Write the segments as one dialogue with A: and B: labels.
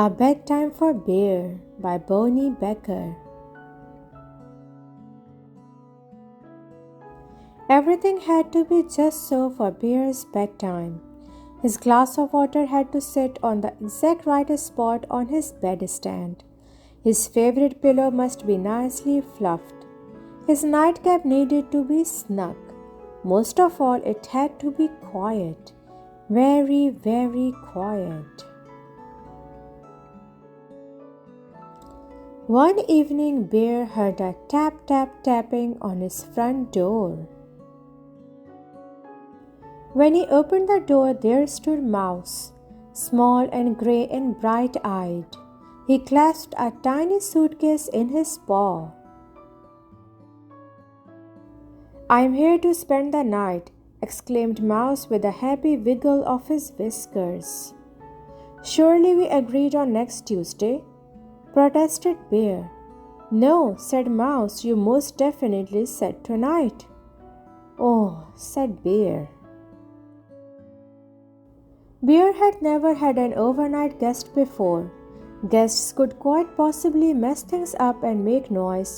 A: A Bedtime for Bear by Bonny Becker. Everything had to be just so for Bear's bedtime. His glass of water had to sit on the exact right spot on his bedstand. His favorite pillow must be nicely fluffed. His nightcap needed to be snug. Most of all, it had to be quiet. Very, very quiet. One evening, Bear heard a tapping on his front door. When he opened the door, there stood Mouse, small and grey and bright-eyed. He clasped a tiny suitcase in his paw. "I'm here to spend the night," exclaimed Mouse with a happy wiggle of his whiskers. "Surely we agreed on next Tuesday?" protested Bear. "No," said Mouse, "you most definitely said tonight." "Oh," said Bear. Bear had never had an overnight guest before. Guests could quite possibly mess things up and make noise,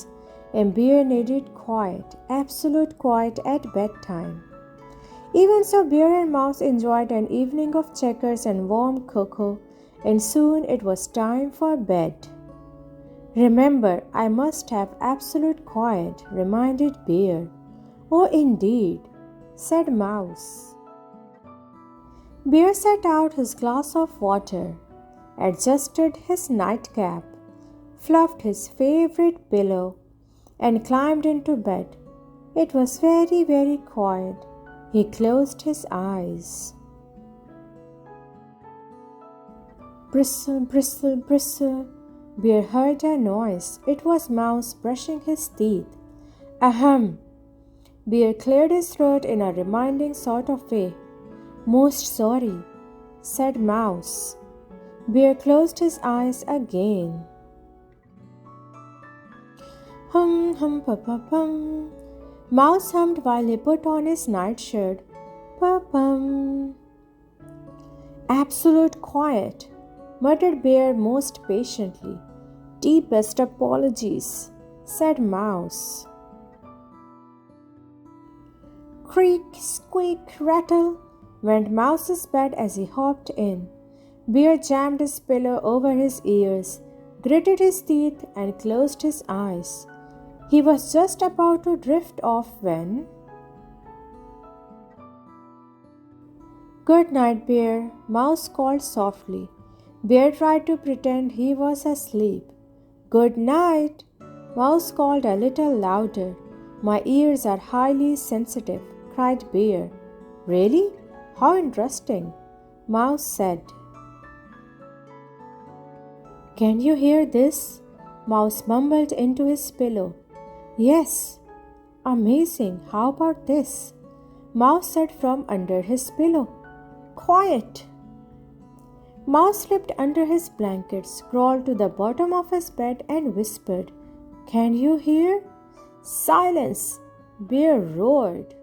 A: and Bear needed quiet, absolute quiet at bedtime. Even so, Bear and Mouse enjoyed an evening of checkers and warm cocoa, and soon it was time for bed. "Remember, I must have absolute quiet," reminded Bear. "Oh, indeed," said Mouse. Bear set out his glass of water, adjusted his nightcap, fluffed his favorite pillow, and climbed into bed. It was very, very quiet. He closed his eyes. Bristle, bristle, bristle. Bear heard a noise. It was Mouse brushing his teeth. "Ahem!" Bear cleared his throat in a reminding sort of way. "Most sorry," said Mouse. Bear closed his eyes again. "Hum, hum, pa-pa-pum." Mouse hummed while he put on his nightshirt. "Pa-pum." "Absolute quiet," muttered Bear most patiently. "Deepest apologies," said Mouse. Creak, squeak, rattle went Mouse's bed as he hopped in. Bear jammed his pillow over his ears, gritted his teeth, and closed his eyes. He was just about to drift off when... "Good night, Bear," Mouse called softly. Bear tried to pretend he was asleep. "Good night," Mouse called a little louder. "My ears are highly sensitive," cried Bear. "Really? How interesting," Mouse said. "Can you hear this?" Mouse mumbled into his pillow. "Yes." "Amazing. How about this?" Mouse said from under his pillow. "Quiet." Mouse slipped under his blankets, crawled to the bottom of his bed, and whispered, "Can you hear?" "Silence!" Bear roared.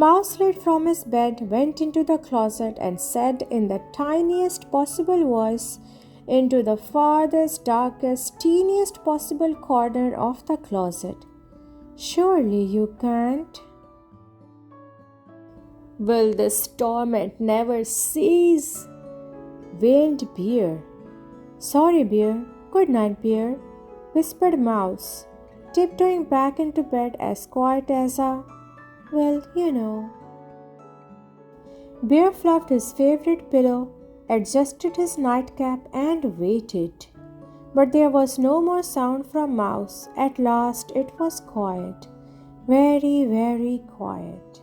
A: Mouse slid from his bed, went into the closet, and said in the tiniest possible voice, into the farthest, darkest, teeniest possible corner of the closet, "Surely you can't." "Will this torment never cease?" wailed Bear. "Sorry, Bear. Good night, Bear," whispered Mouse, tiptoeing back into bed as quiet as a... well, you know. Bear fluffed his favorite pillow, adjusted his nightcap, and waited. But there was no more sound from Mouse. At last it was quiet. Very, very quiet.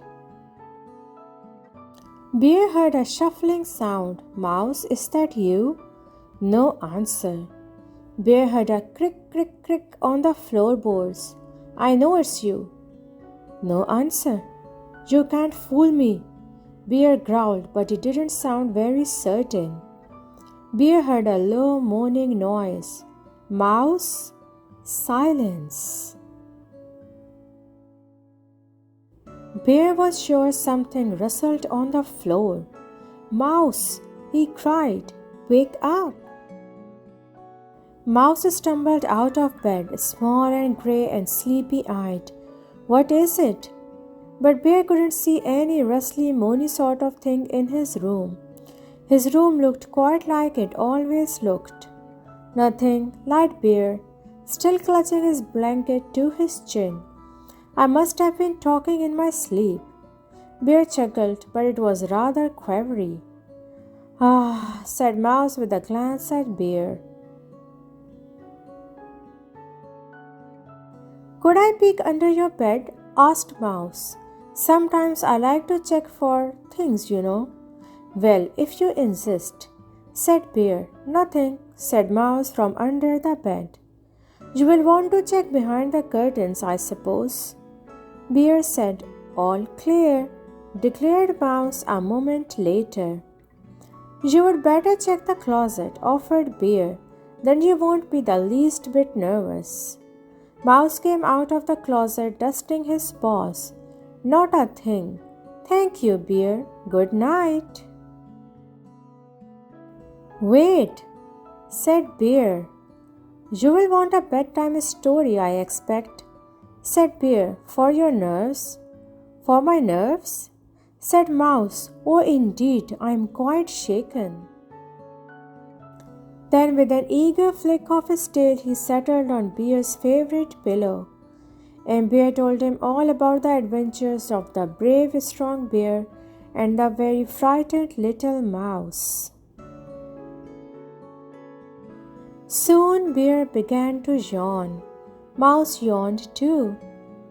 A: Bear heard a shuffling sound. "Mouse, is that you?" No answer. Bear heard a crick, crick, crick on the floorboards. "I know it's you." No answer. "You can't fool me," Bear growled, but it didn't sound very certain. Bear heard a low moaning noise. "Mouse?" Silence. Bear was sure something rustled on the floor. "Mouse!" he cried. wake up. Mouse stumbled out of bed, small and grey and sleepy-eyed. What is it? But Bear couldn't see any rustly, moany sort of thing in his room. His room looked quite like it always looked. Nothing, lied Bear, still clutching his blanket to his chin. I must have been talking in my sleep. Bear chuckled, but it was rather quavery. Ah, said Mouse with a glance at Bear. Could I peek under your bed? Asked Mouse. Sometimes I like to check for things, you know. Well, if you insist, said Bear. Nothing, said Mouse from under the bed. You will want to check behind the curtains, I suppose. Bear said. All clear, declared Mouse a moment later. You would better check the closet, offered Bear. Then you won't be the least bit nervous. Mouse came out of the closet dusting his paws. Not a thing. Thank you, Bear. Good night. Wait, said Bear. You will want a bedtime story, I expect, said Bear. For your nerves? For my nerves? Said Mouse. Oh, indeed, I am quite shaken. Then with an eager flick of his tail, he settled on Bear's favorite pillow. And Bear told him all about the adventures of the brave, strong bear and the very frightened little mouse. Soon Bear began to yawn. Mouse yawned too.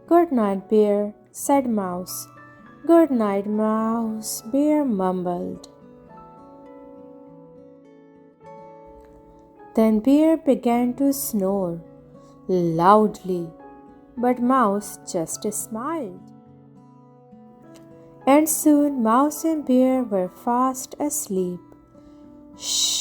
A: Good night, Bear, said Mouse. Good night, Mouse, Bear mumbled. Then Bear began to snore loudly, but Mouse just smiled. And soon Mouse and Bear were fast asleep. Shh!